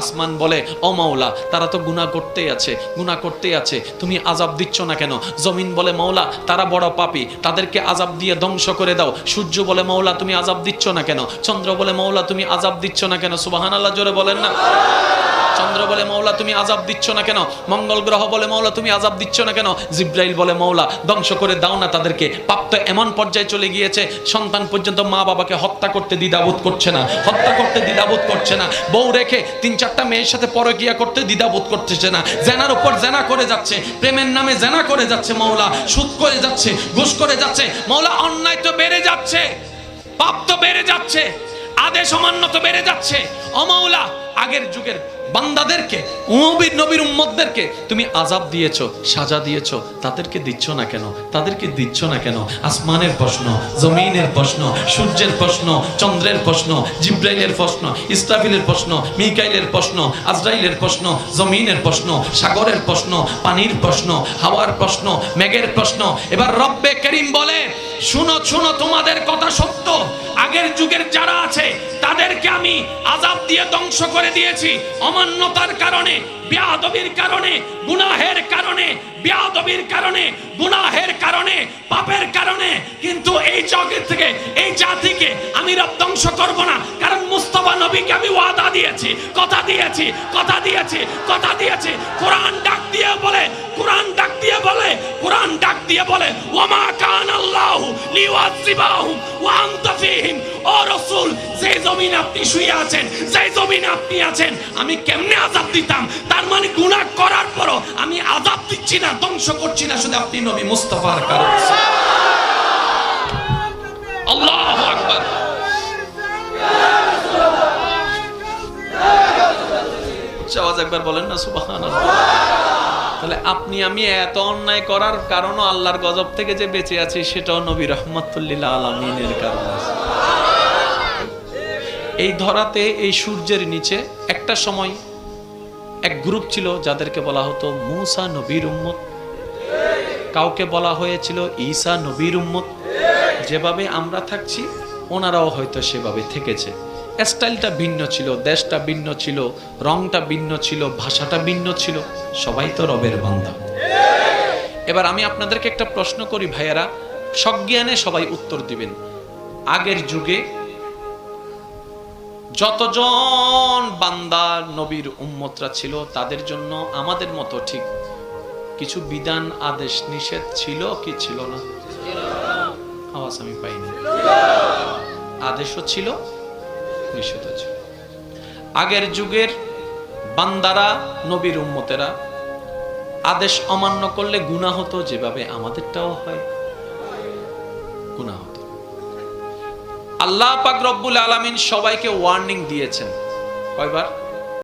আসমান বলে, ও মাওলা, তারা তো গুনাহ করতেই আছে, তুমি আযাব দিচ্ছ না কেন? জমিন বলে, মাওলা, তারা বড় পাপী, তাদেরকে আযাব দিয়ে ধ্বংস করে দাও। সূর্য বলে, মাওলা, তুমি আযাব দিচ্ছ না কেন? চন্দ্র বলে, মাওলা, তুমি আযাব দিচ্ছ না কেন? সুবহানাল্লাহ, জোরে বলেন না। চন্দ্র বলে, মাওলা, তুমি আযাব দিচ্ছ না কেন? মঙ্গল গ্রহ বলে, মাওলা, তুমি আযাব দিচ্ছ না কেন? জিব্রাইল বলে, মাওলা, ধ্বংস করে দাও না তাদেরকে। পাপ তো এমন পর্যায়ে চলে গিয়েছে, সন্তান পর্যন্ত মা বাবাকে হত্যা করতে দ্বিধাবোধ করছে না, বউ রেখে 3-4টা মেয়ের সাথে পরকিয়া করতে দ্বিধাবোধ করতেছে না, জেনার উপর জেনা করে যাচ্ছে, প্রেমের নামে জেনা করে যাচ্ছে মাওলা, সুদ করে যাচ্ছে, ঘুষ করে যাচ্ছে মাওলা। অন্যায় তো বেড়ে যাচ্ছে, পাপ তো বেড়ে যাচ্ছে, আদেশ অমান্য তো বেড়ে যাচ্ছে। ও মাওলা, আগের যুগের বান্দাদেরকে, নবীর উম্মতদেরকে তুমি আযাব দিয়েছো, সাজা দিয়েছো, তাদেরকে দিচ্ছ না কেন? আসমানের প্রশ্ন, জমিনের প্রশ্ন, সূর্যের প্রশ্ন, চন্দ্রের প্রশ্ন, জিব্রাইলের প্রশ্ন, ইসরাফিলের প্রশ্ন, মিকাইলের প্রশ্ন, আজরাইলের প্রশ্ন, জমিনের প্রশ্ন, সাগরের প্রশ্ন, পানির প্রশ্ন, হাওয়ার প্রশ্ন, মেঘের প্রশ্ন। এবার রব্বে করিম বলে, শুনো, তোমাদের কথা সত্য। আগের যুগের যারা আছে তাদেরকে আমি আযাব দিয়ে ধ্বংস করে দিয়েছি, অমান্যতার কারণে, বেয়াদবির কারণে, গুনাহের কারণে, পাপের কারণে। কিন্তু এই জগৎ থেকে, এই জাতিকে আমি রব ধ্বংস করব না, কারণ মুস্তাফা নবীকে আমি ওয়াদা দিয়েছি, কথা দিয়েছি। কোরআন ডাক দিয়ে বলে ওয়ামা কানাল্লাহু লিউআযিবাহুম ওয়া আনতা ফীহিম। ও রাসূল, যে জমিনে আপনি শুয়ে আছেন, যে জমিনে আপনি আছেন, আমি কেমনে আযাব দিতাম? তার মানে গুনাহ করার পরও আমি আযাব দিচ্ছি না, ধ্বংস করছি না, শুধু আপনি নবী মুস্তাফার কারণে। আল্লাহু আকবার। আওয়াজ একবার বলেন না সুবহানাল্লাহ। তাহলে আপনি আমি এত অন্যায় করার কারণও আল্লাহর গজব থেকে যে বেঁচে আছি, সেটাও নবী রাহমাতুল লিল আলামিনের কারণে। এই ধরাতে, এই সূর্যের নিচে একটা সময় এক গ্রুপ ছিল যাদেরকে বলা হতো মূসা নবীর উম্মত, কাউকে বলা হয়েছিল ঈসা নবীর উম্মত। যেভাবে আমরা থাকছি ওনারাও হয়তো সেভাবে থেকেছে। স্টাইলটা ভিন্ন ছিল, দেশটা ভিন্ন ছিল, রংটা ভিন্ন ছিল, ভাষাটা ভিন্ন ছিল, সবাই তো রবের বান্দা। এবার আমি আপনাদেরকে একটা প্রশ্ন করি ভাইয়েরা, সজ্ঞানে সবাই উত্তর দিবেন। আগের যুগে যতজন বান্দা নবীর উম্মতরা ছিল, তাদের জন্য আমাদের মতো ঠিক কিছু বিধান, আদেশ, নিষেধ ছিল কি ছিল না? আওয়াজ আমি পাইনি। আদেশও ছিল, নিষেধও ছিল। আগের যুগের বান্দারা, নবীর উম্মতেরা আদেশ অমান্য করলে গুনাহ হতো, যেভাবে আমাদেরটাও হয়, গুনাহ হতো। আল্লাহ পাক রব্বুল আলামিন সবাইকে ওয়ার্নিং দিয়েছেন। কয়বার?